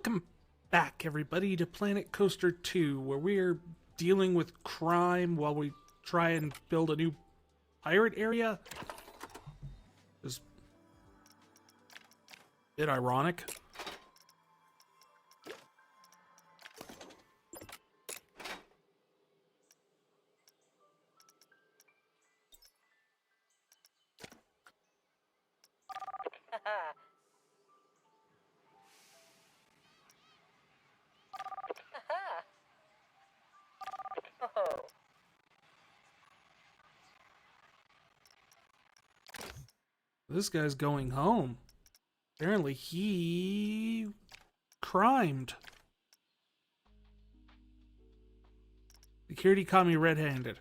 Welcome back, everybody, to Planet Coaster 2, where we're dealing with crime while we try and build a new pirate area. Is a bit ironic. This guy's going home. Apparently he crimed. Security caught me red-handed.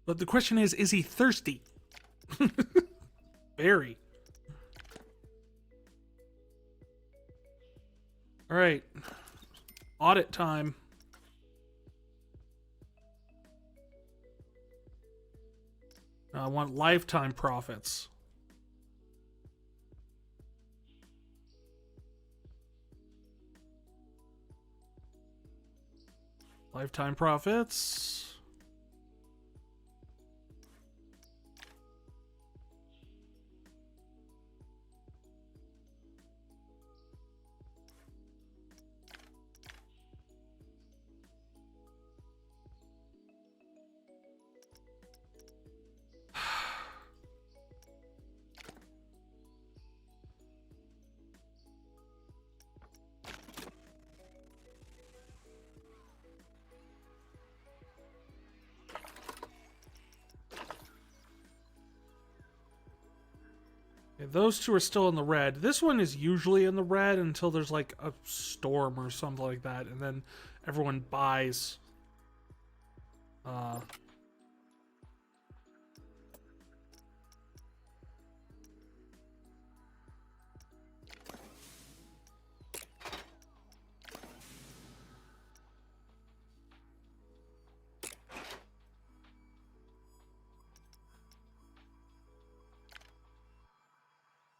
But the question is he thirsty? Very. All right. Audit time. I want lifetime profits. Lifetime profits. Okay, those two are still in the red. This one is usually in the red until there's like a storm or something like that, and then everyone buys.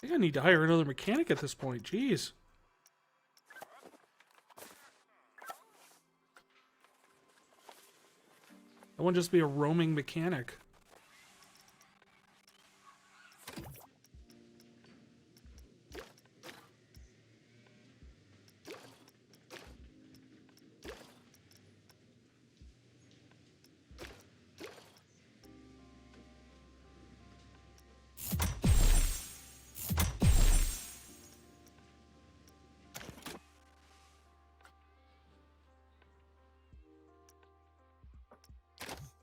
I think I need to hire another mechanic at this point. Jeez. I want to just be a roaming mechanic.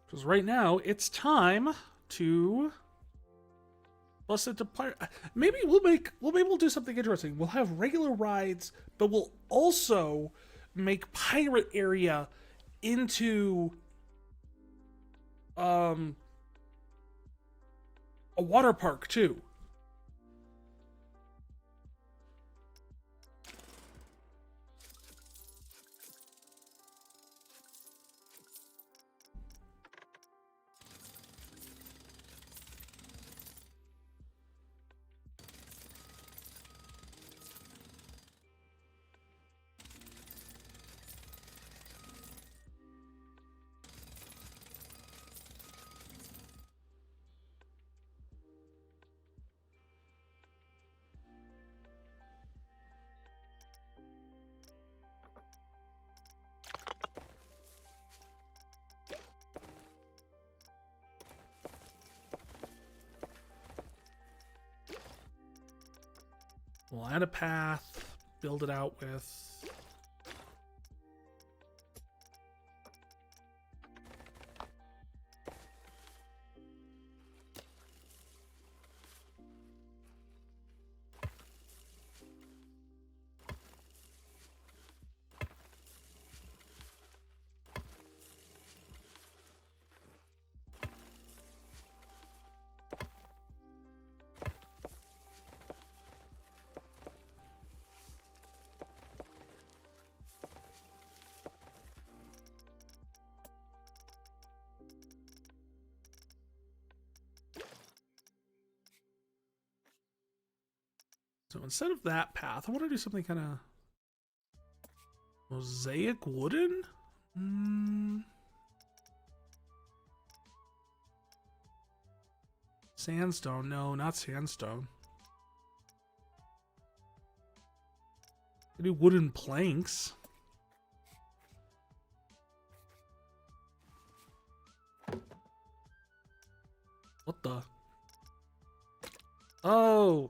Because right now, it's time to bust it to pirate. Maybe we'll do something interesting. We'll have regular rides, but we'll also make pirate area into a water park too. We'll add a path, build it out with. So instead of that path, I want to do something kind of mosaic wooden. Sandstone? No, not sandstone. I do wooden planks. What the? Oh!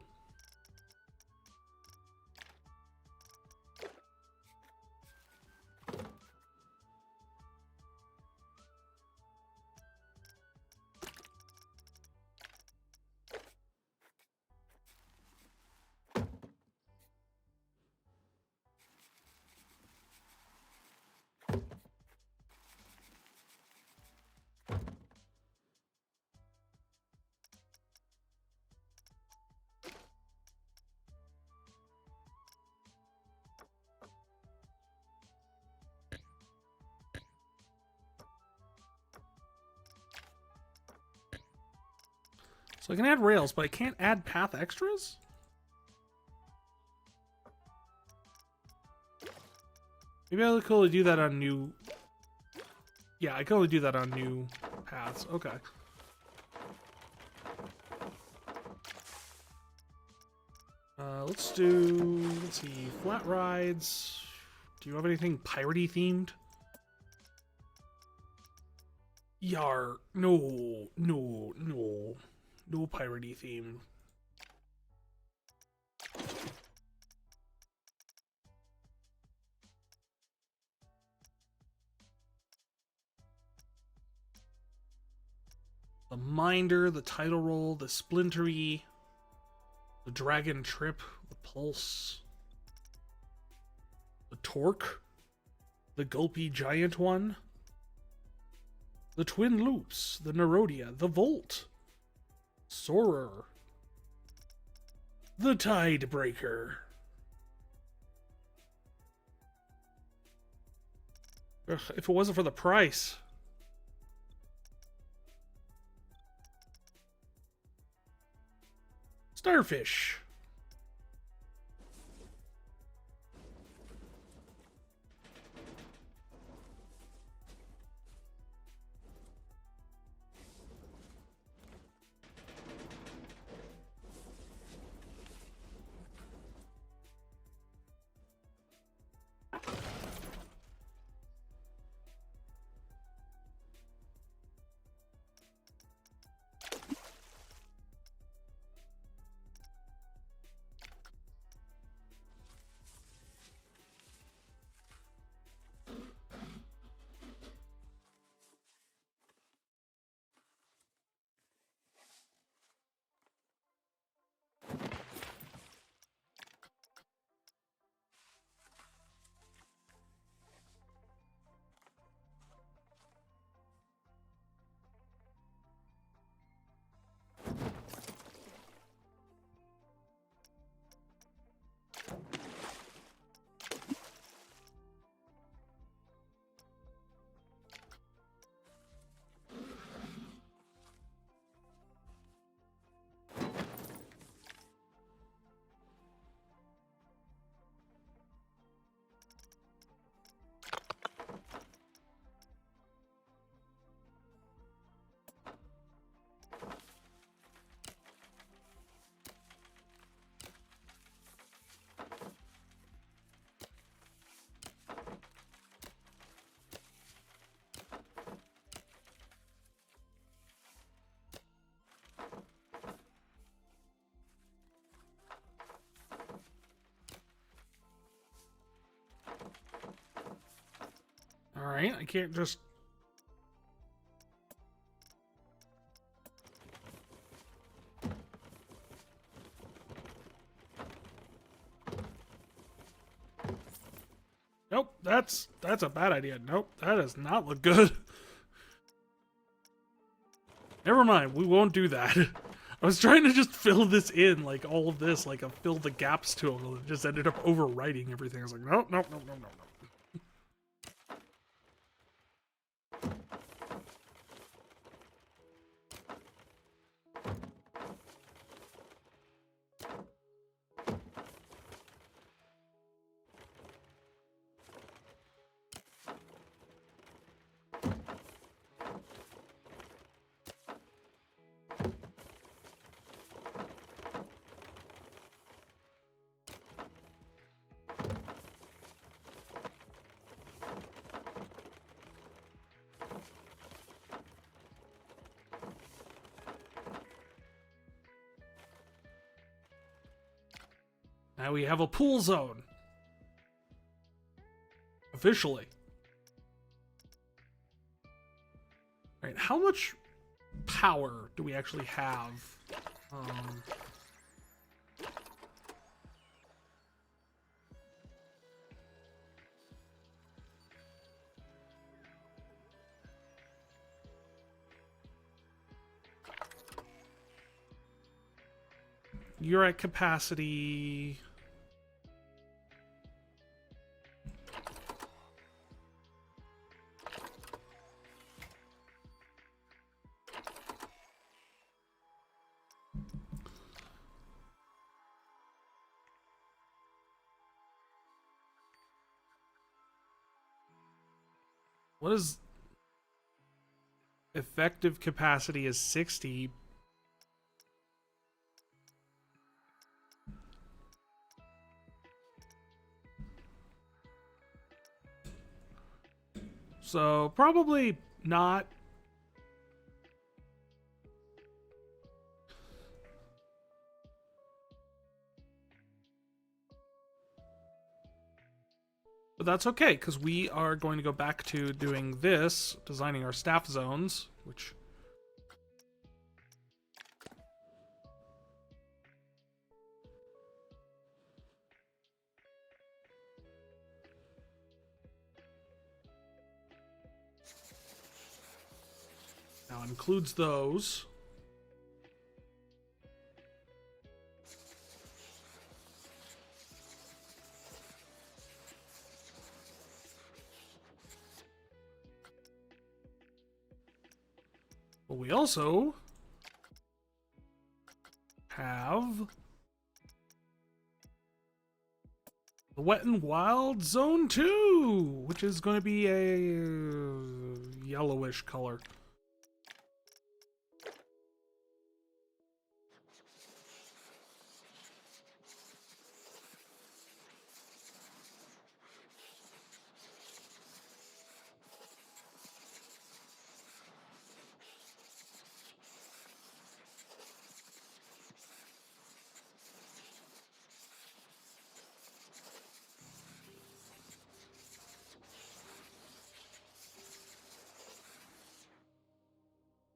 So I can add rails, but I can't add path extras? Maybe I could only do that on new... Yeah, I can only do that on new paths. Okay. Let's see, flat rides. Do you have anything piratey themed? Yar, no, no, no. No piratey theme. The Minder, the Title Roll, the Splintery, the Dragon Trip, the Pulse, the Torque, the Gulpy Giant one, the Twin Loops, the Nerodia, the Volt, Soarer, the Tidebreaker. Ugh, if it wasn't for the price. Starfish. Alright, I can't just... Nope, that's a bad idea. Nope, that does not look good. Never mind, we won't do that. I was trying to just fill this in, like all of this, like fill the gaps to it, and it just ended up overwriting everything. I was like, nope, nope, nope, nope, nope, nope. Now we have a pool zone. Officially. Alright, how much power do we actually have? You're at capacity. What is effective capacity is 60. So probably not. But that's okay, because we are going to go back to doing this, designing our staff zones, which... now includes those. But we also have the Wet and Wild Zone 2, which is going to be a yellowish color.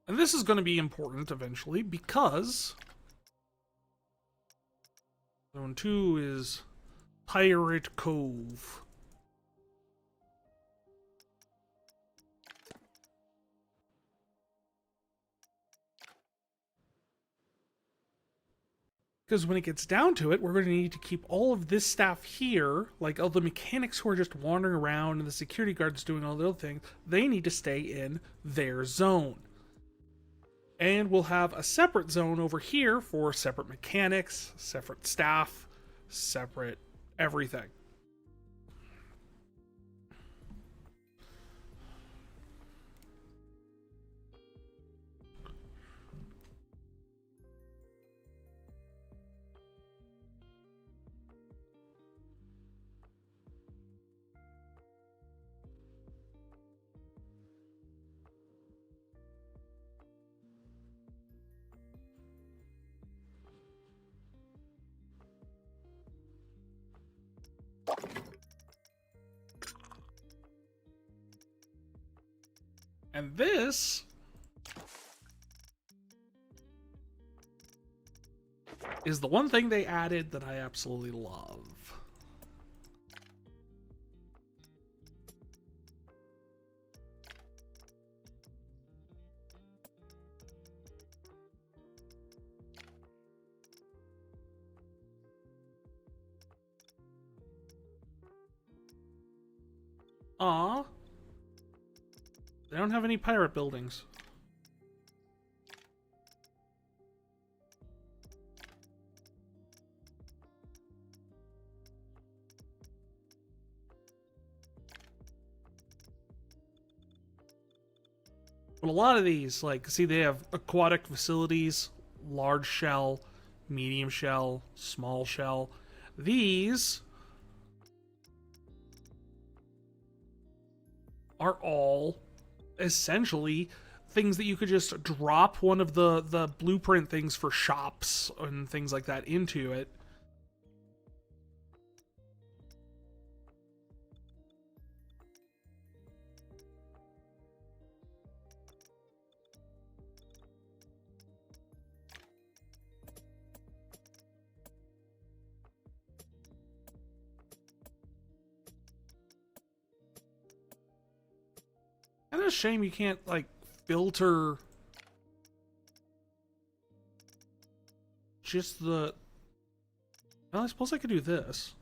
And this is going to be important eventually because Zone 2 is Pirate Cove. Because when it gets down to it, we're going to need to keep all of this staff here, like all the mechanics who are just wandering around and the security guards doing all the other things, they need to stay in their zone. And we'll have a separate zone over here for separate mechanics, separate staff, separate everything. And this is the one thing they added that I absolutely love. Aw. They don't have any pirate buildings. But a lot of these, like, see, they have aquatic facilities, large shell, medium shell, small shell. These are all essentially things that you could just drop one of the blueprint things for shops and things like that into it. Kind of a shame you can't, like, filter just the... Well, I suppose I could do this.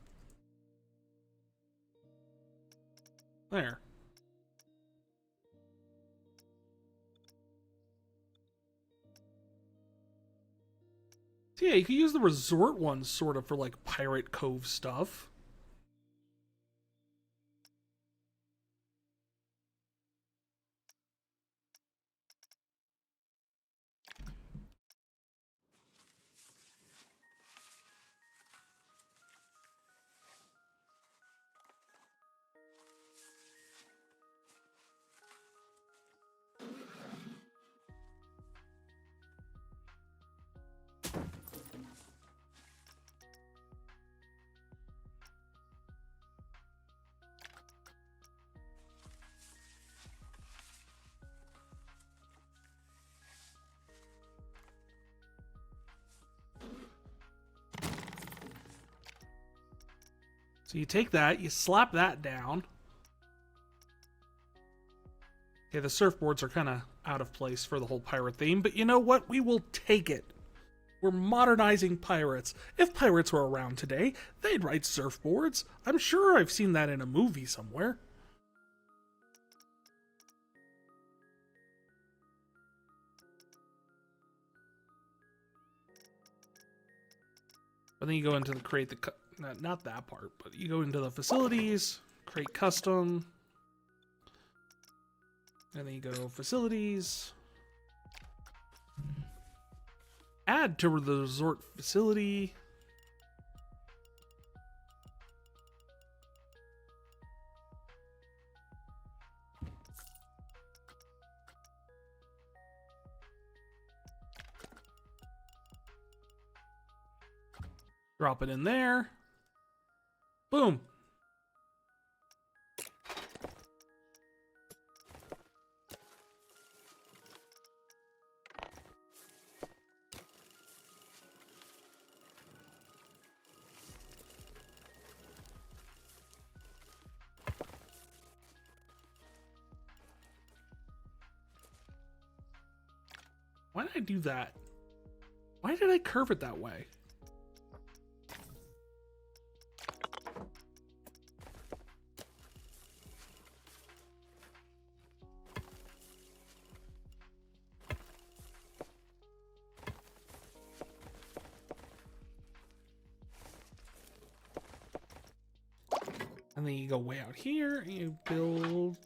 There. So yeah, you could use the resort ones sort of for like Pirate Cove stuff. So you take that, you slap that down. Okay, the surfboards are kind of out of place for the whole pirate theme, but you know what? We will take it. We're modernizing pirates. If pirates were around today, they'd ride surfboards. I'm sure I've seen that in a movie somewhere. But then you go into the create the... Not that part, but you go into the facilities, create custom, and then you go facilities, add to the resort facility, drop it in there, boom. Why did I do that? Why did I curve it that way? And then you go way out here and you build...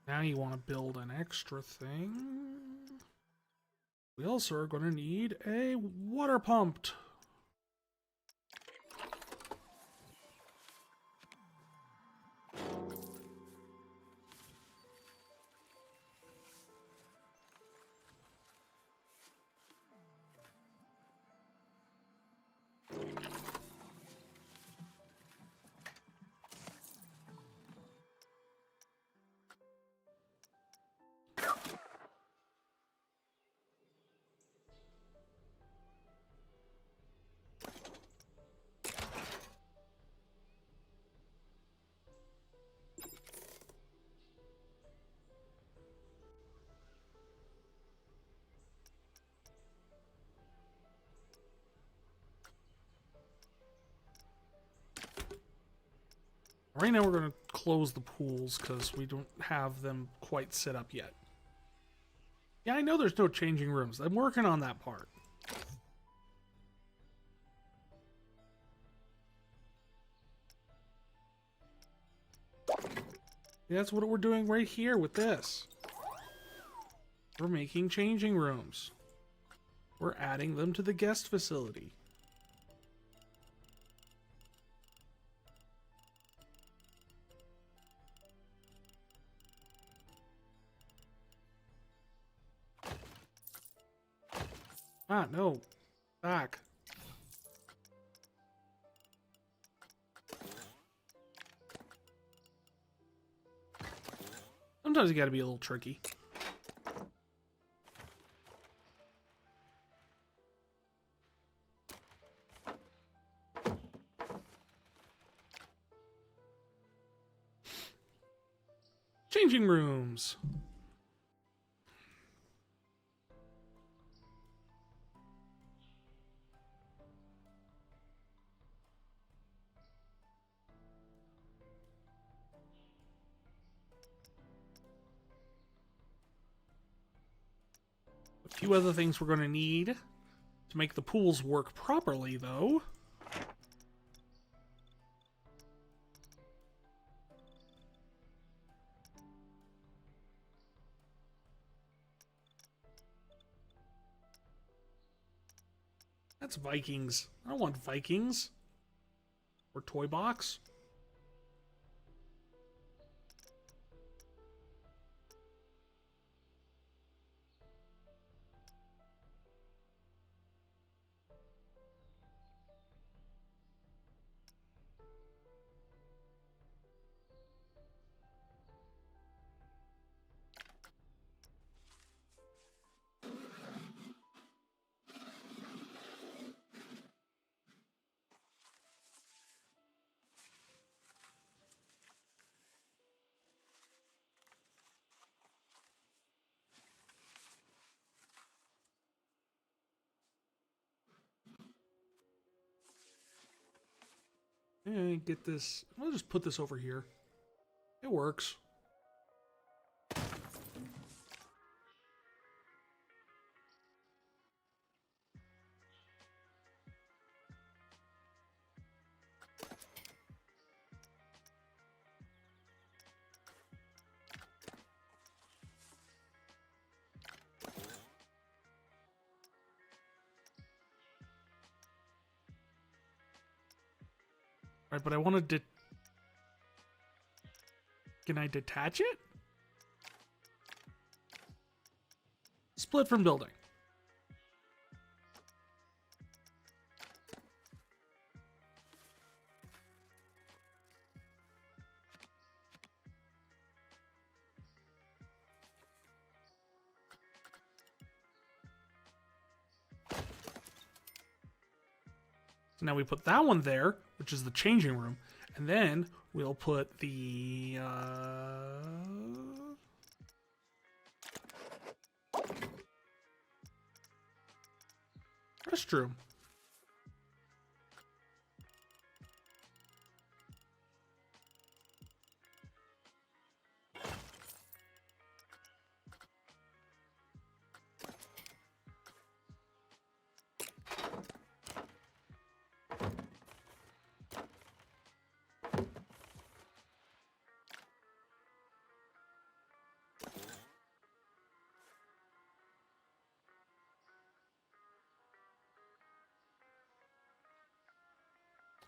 Now you want to build an extra thing. We also are going to need a water pump. Right now we're going to close the pools because we don't have them quite set up yet. Yeah, I know there's no changing rooms. I'm working on that part. That's what we're doing right here with this. We're making changing rooms. We're adding them to the guest facility. Ah, no. Back. Sometimes you gotta be a little tricky. Changing rooms. A few other things we're going to need to make the pools work properly, though. That's Vikings. I don't want Vikings. Or Toy Box. And get this. I'll just put this over here. It works. Right, but I want to Can I detach it? Split from building. So now we put that one there, which is the changing room, and then we'll put the restroom.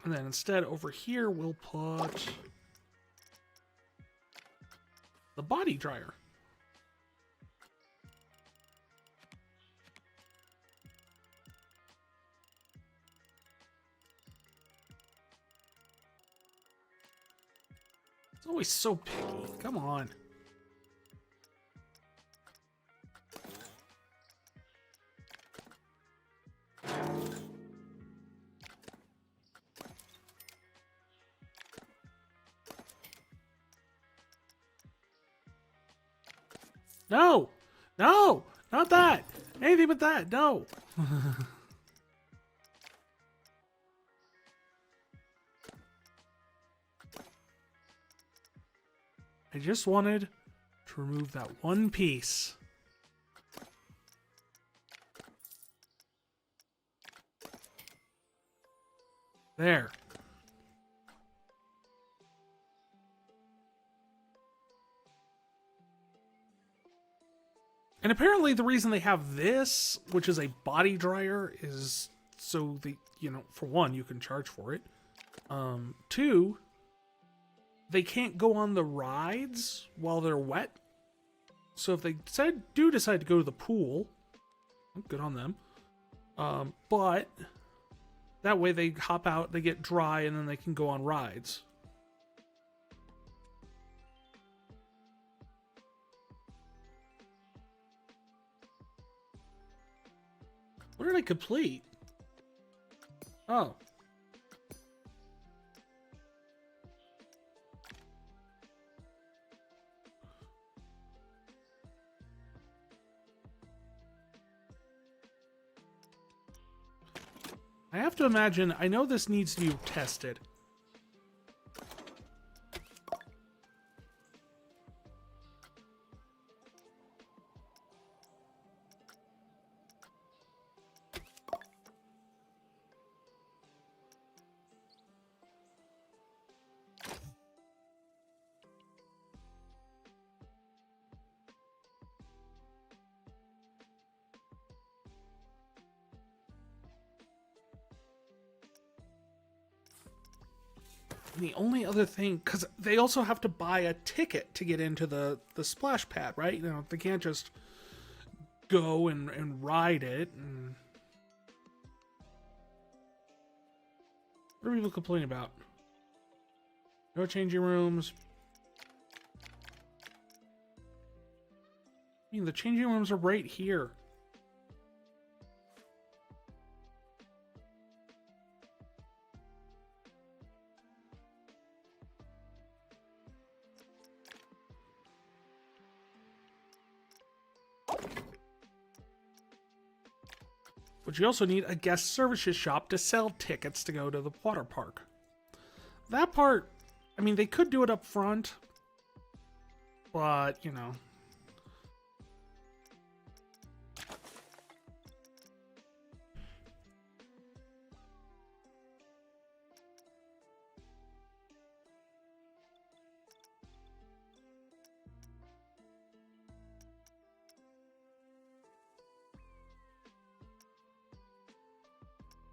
And then instead over here, we'll put the body dryer. It's always so picky. Come on. No! No! Not that! Anything but that! No! I just wanted to remove that one piece. There. And apparently the reason they have this, which is a body dryer, is so they, for one, you can charge for it. Two, they can't go on the rides while they're wet. So if they do decide to go to the pool, good on them. But that way they hop out, they get dry, and then they can go on rides. What did I complete? Oh. I have to imagine, I know this needs to be tested. The only other thing, because they also have to buy a ticket to get into the splash pad, right? They can't just go and ride it. And... What are people complaining about? No changing rooms. I mean, the changing rooms are right here. But you also need a guest services shop to sell tickets to go to the water park. That part, I mean, they could do it up front, but,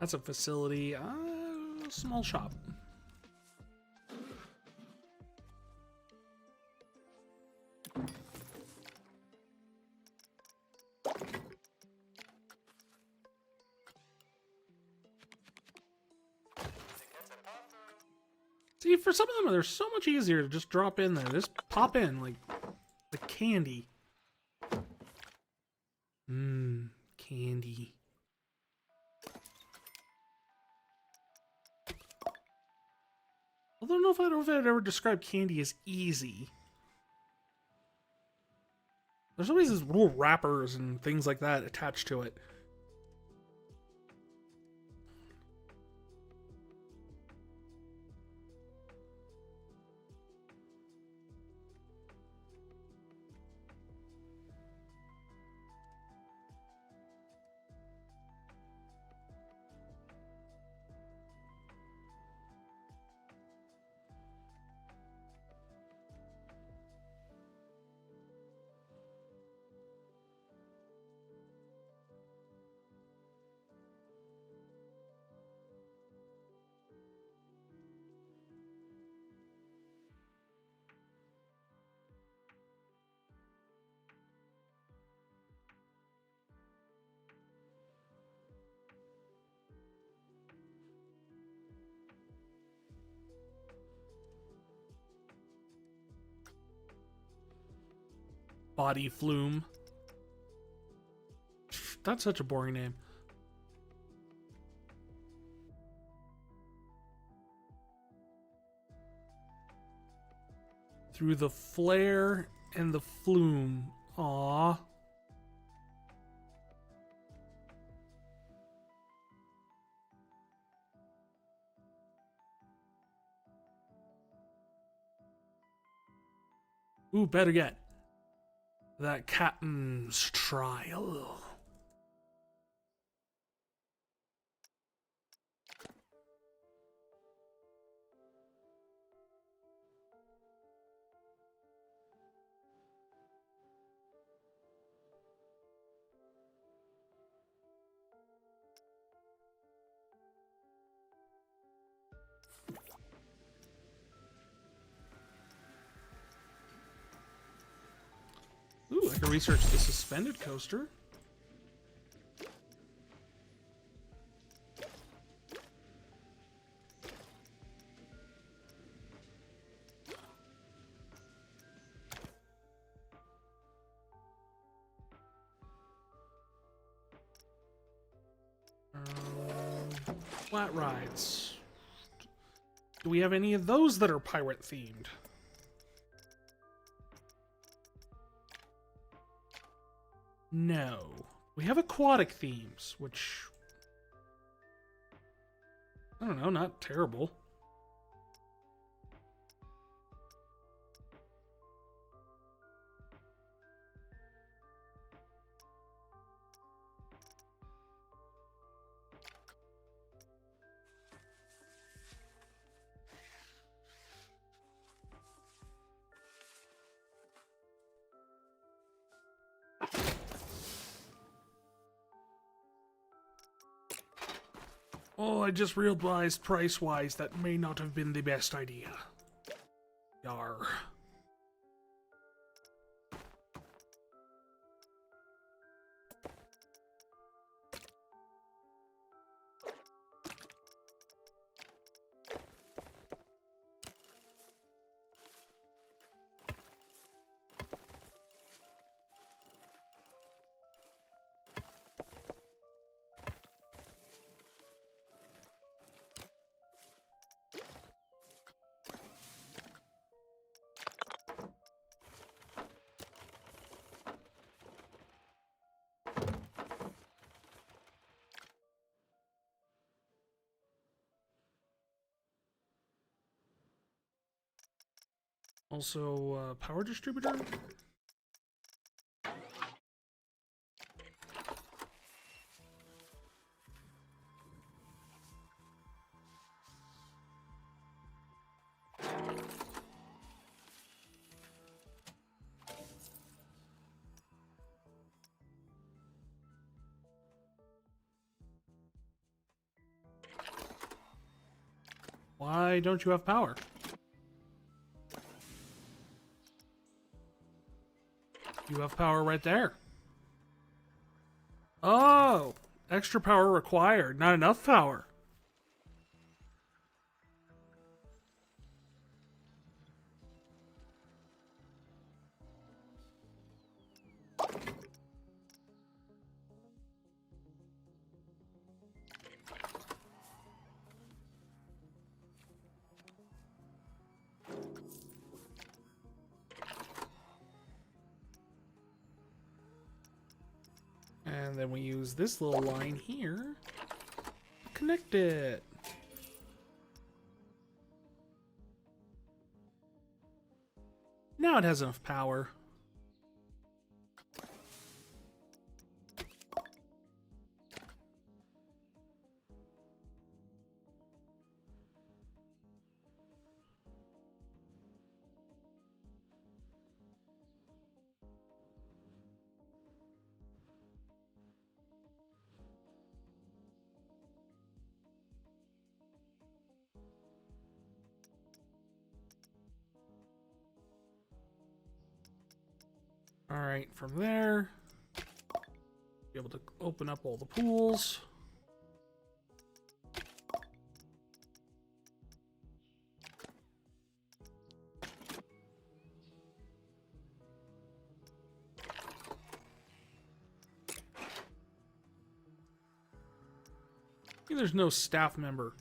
That's a facility, small shop. See, for some of them, they're so much easier to just drop in there. Just pop in, like the candy. Candy. I don't know if I'd ever describe candy as easy. There's always these little wrappers and things like that attached to it. Body Flume. That's such a boring name. Through the flare and the flume. Aww. Ooh, better yet. That captain's trial. research the suspended coaster. Flat rides. Do we have any of those that are pirate themed? No. We have aquatic themes, which... I don't know, not terrible. Oh, I just realized price-wise that may not have been the best idea. Yar. Also, power distributor? Why don't you have power? You have power right there. Oh! Extra power required. Not enough power. And then we use this little line here to connect it. Now it has enough power. Alright, from there, be able to open up all the pools. There's no staff member.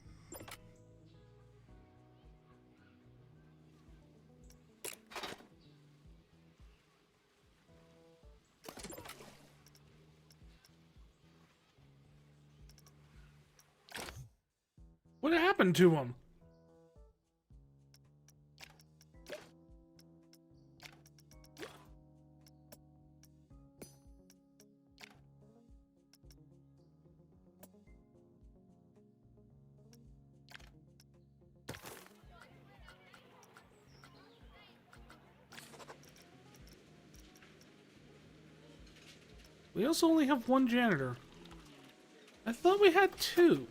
What happened to him? We also only have one janitor. I thought we had two.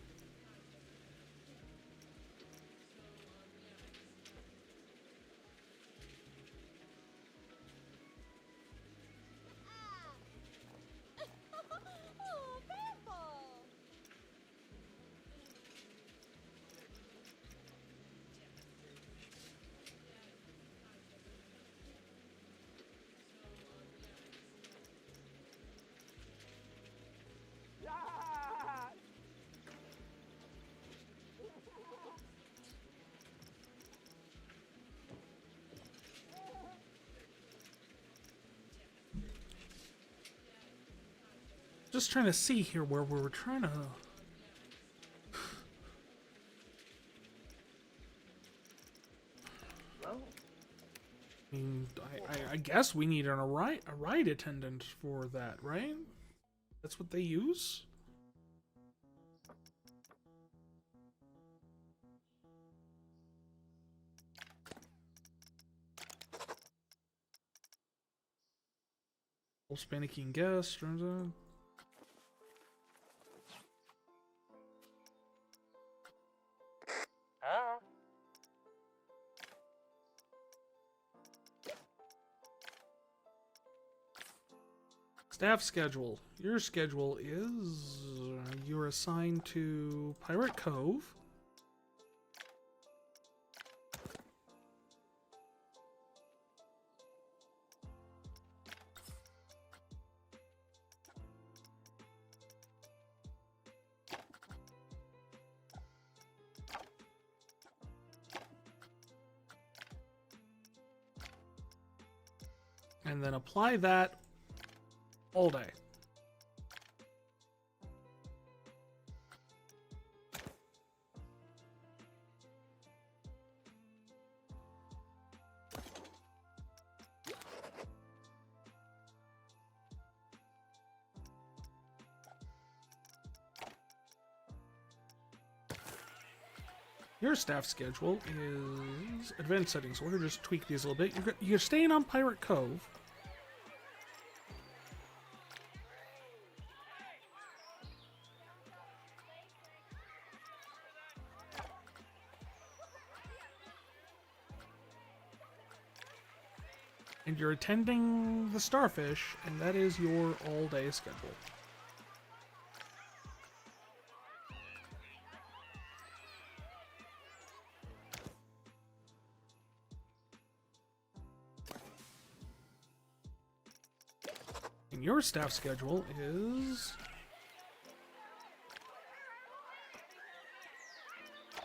just trying to see here where we were trying to... I mean, I guess we need a ride attendant for that, right? That's what they use? Old Spaniking guest, turns out. Staff schedule. Your schedule is you're assigned to Pirate Cove. And then apply that all day. Your staff schedule is advanced settings. We're gonna just tweak these a little bit. You're staying on Pirate Cove. And you're attending the Starfish, and that is your all-day schedule. And your staff schedule is...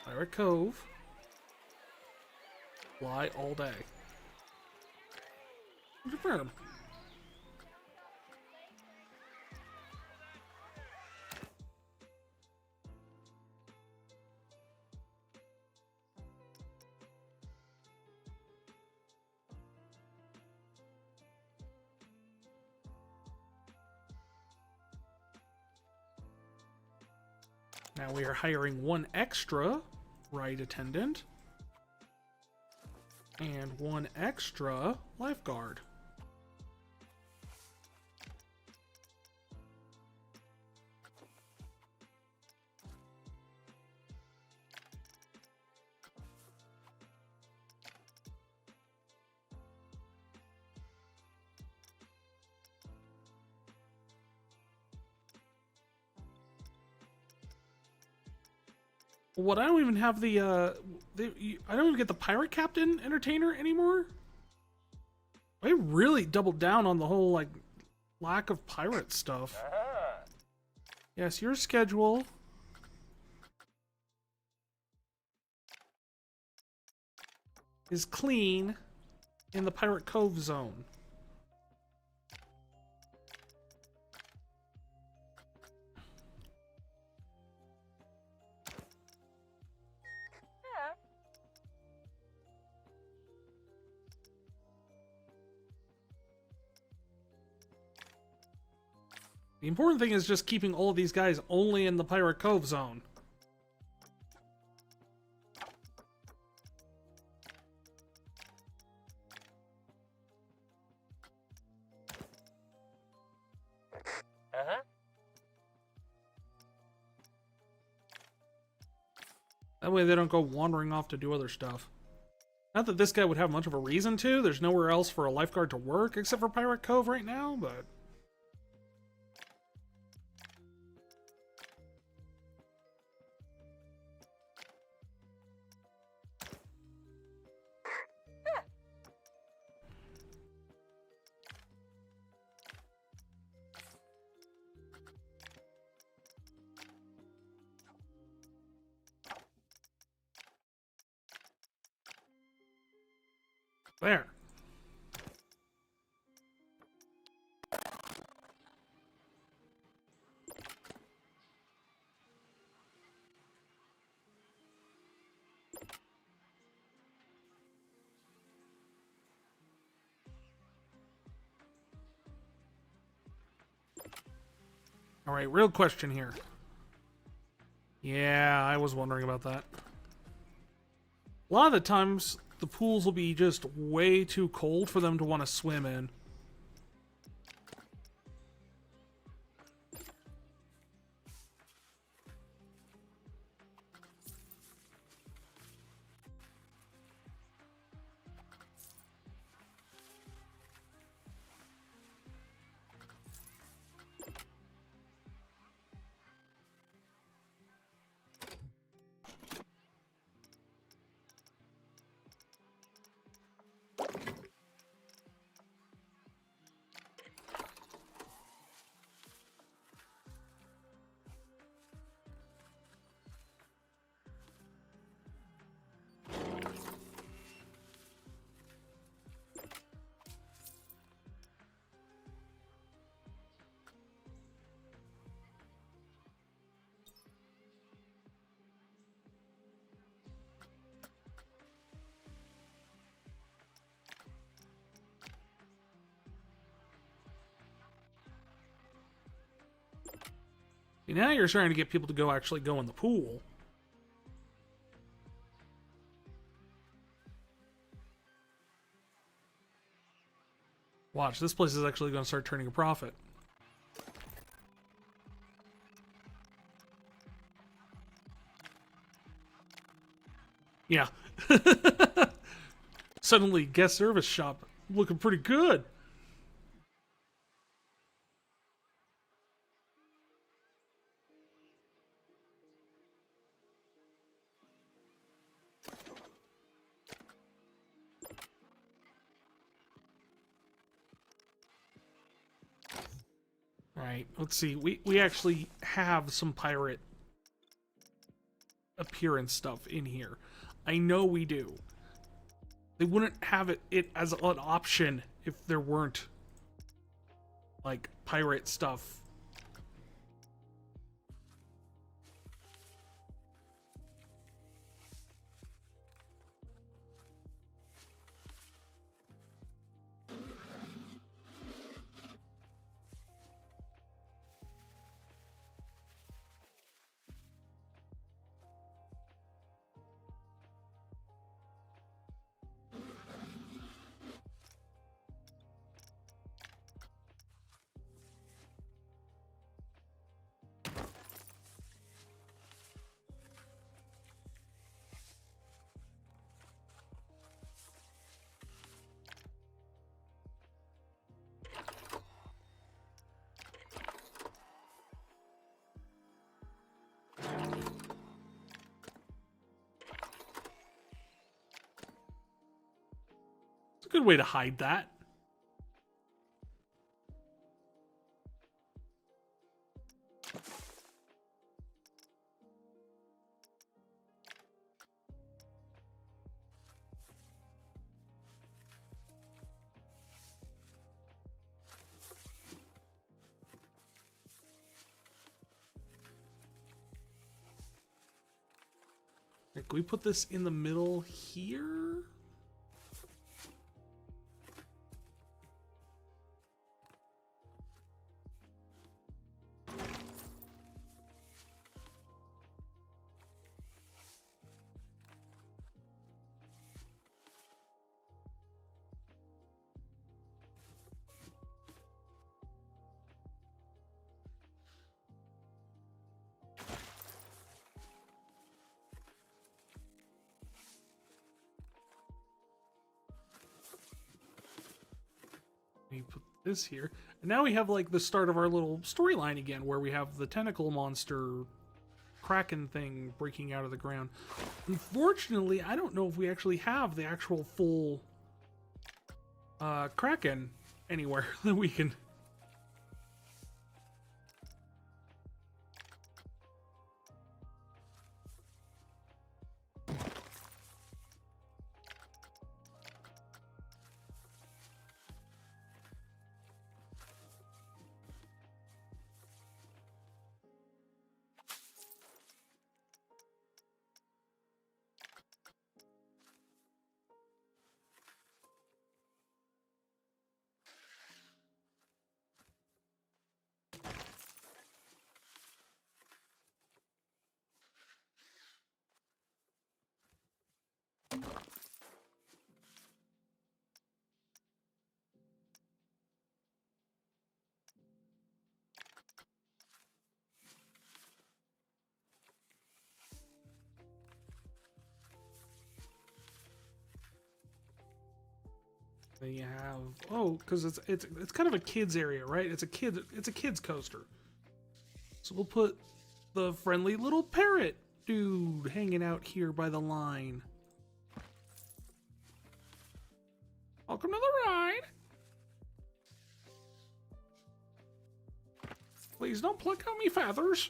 Pirate Cove. Fly all day. Confirm. Now we are hiring one extra ride attendant and one extra lifeguard. What, I don't even have I don't even get the pirate captain entertainer anymore? I really doubled down on the whole, like, lack of pirate stuff. Yes, your schedule is clean in the Pirate Cove zone. The important thing is just keeping all of these guys only in the Pirate Cove zone. That way they don't go wandering off to do other stuff. Not that this guy would have much of a reason to. There's nowhere else for a lifeguard to work except for Pirate Cove right now, but... There. All right, real question here. Yeah, I was wondering about that. A lot of the times, the pools will be just way too cold for them to want to swim in. Now you're trying to get people to actually go in the pool. Watch, this place is actually going to start turning a profit. Yeah. Suddenly, guest service shop looking pretty good. Alright, let's see. We actually have some pirate appearance stuff in here. I know we do. They wouldn't have it as an option if there weren't, like, pirate stuff. It's a good way to hide that. Can we put this in the middle here? We put this here. And now we have like the start of our little storyline again, where we have the tentacle monster kraken thing breaking out of the ground. Unfortunately, I don't know if we actually have the actual full kraken anywhere that we can. Then you have because it's kind of a kids area, right? It's a kids coaster. So we'll put the friendly little parrot dude hanging out here by the line. Welcome to the ride. Please don't pluck out me feathers.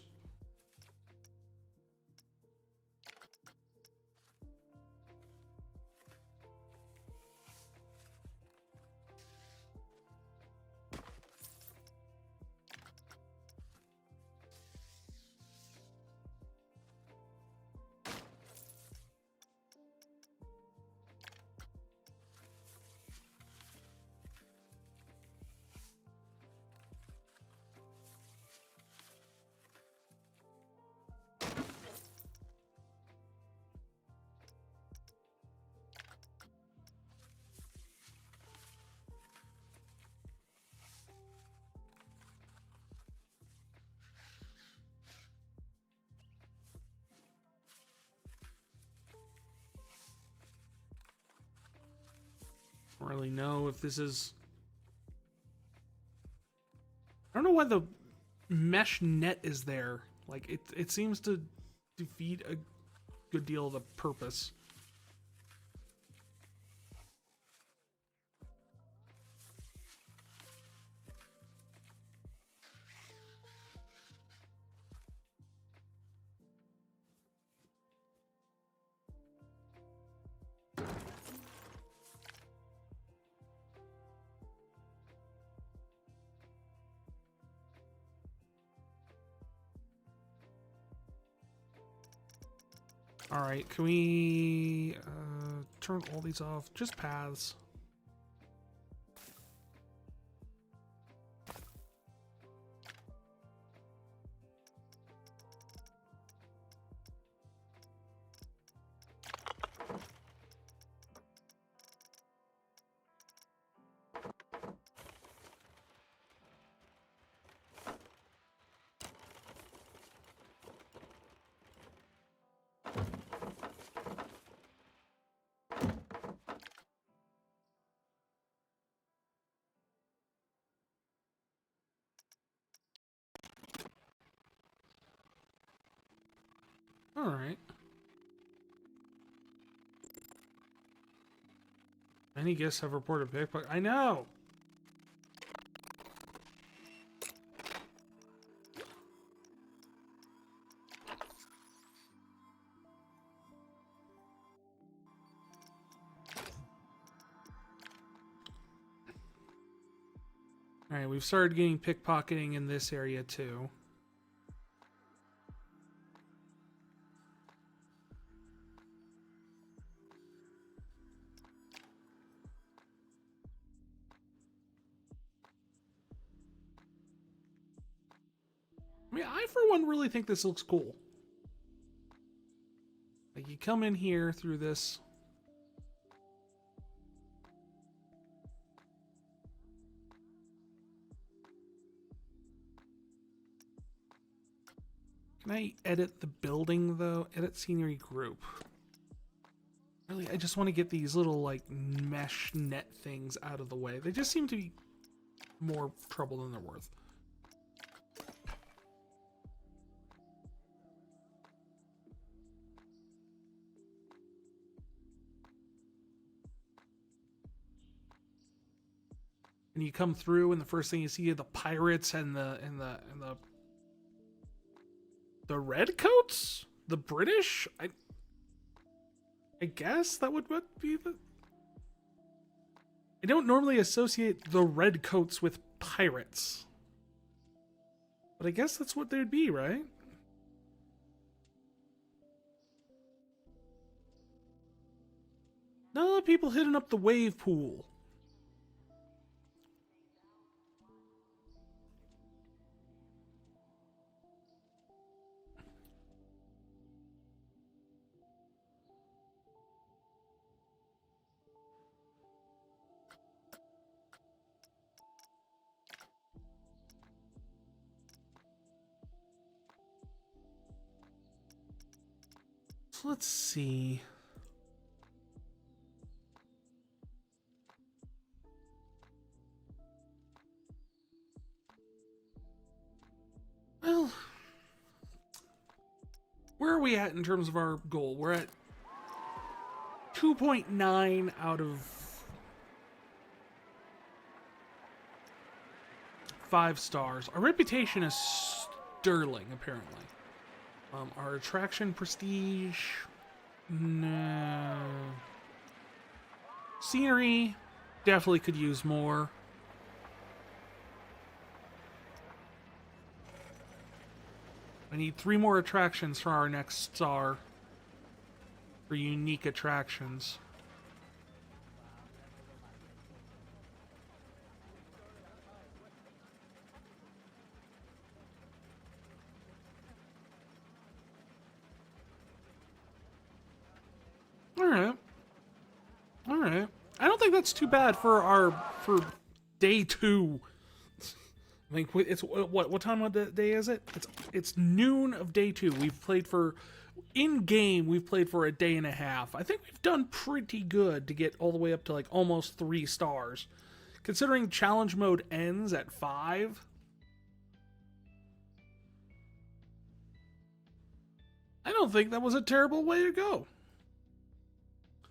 I don't really know if this is... I don't know why the mesh net is there. Like, it seems to defeat a good deal of the purpose. All right, can we turn all these off? Just paths. All right. Many guests have reported pickpocket. I know. All right, we've started getting pickpocketing in this area too. I mean, I for one really think this looks cool. Like, you come in here through this. Can I edit the building though? Edit scenery group. Really, I just want to get these little like mesh net things out of the way. They just seem to be more trouble than they're worth. And you come through, and the first thing you see are the pirates and the redcoats, the British. I guess that would be the. I don't normally associate the redcoats with pirates, but I guess that's what they'd be, right? No, people hitting up the wave pool. So let's see. where are we at in terms of our goal? We're at 2.9 out of 5 stars. Our reputation is sterling, apparently. Our attraction prestige, no. Scenery, definitely could use more. I need 3 more attractions for our next star. For unique attractions. Alright. Alright. I don't think that's too bad for day 2. I think it's what time of the day is it? It's noon of day 2. We've played for in game. We've played for a day and a half. I think we've done pretty good to get all the way up to like almost 3 stars, considering challenge mode ends at 5. I don't think that was a terrible way to go.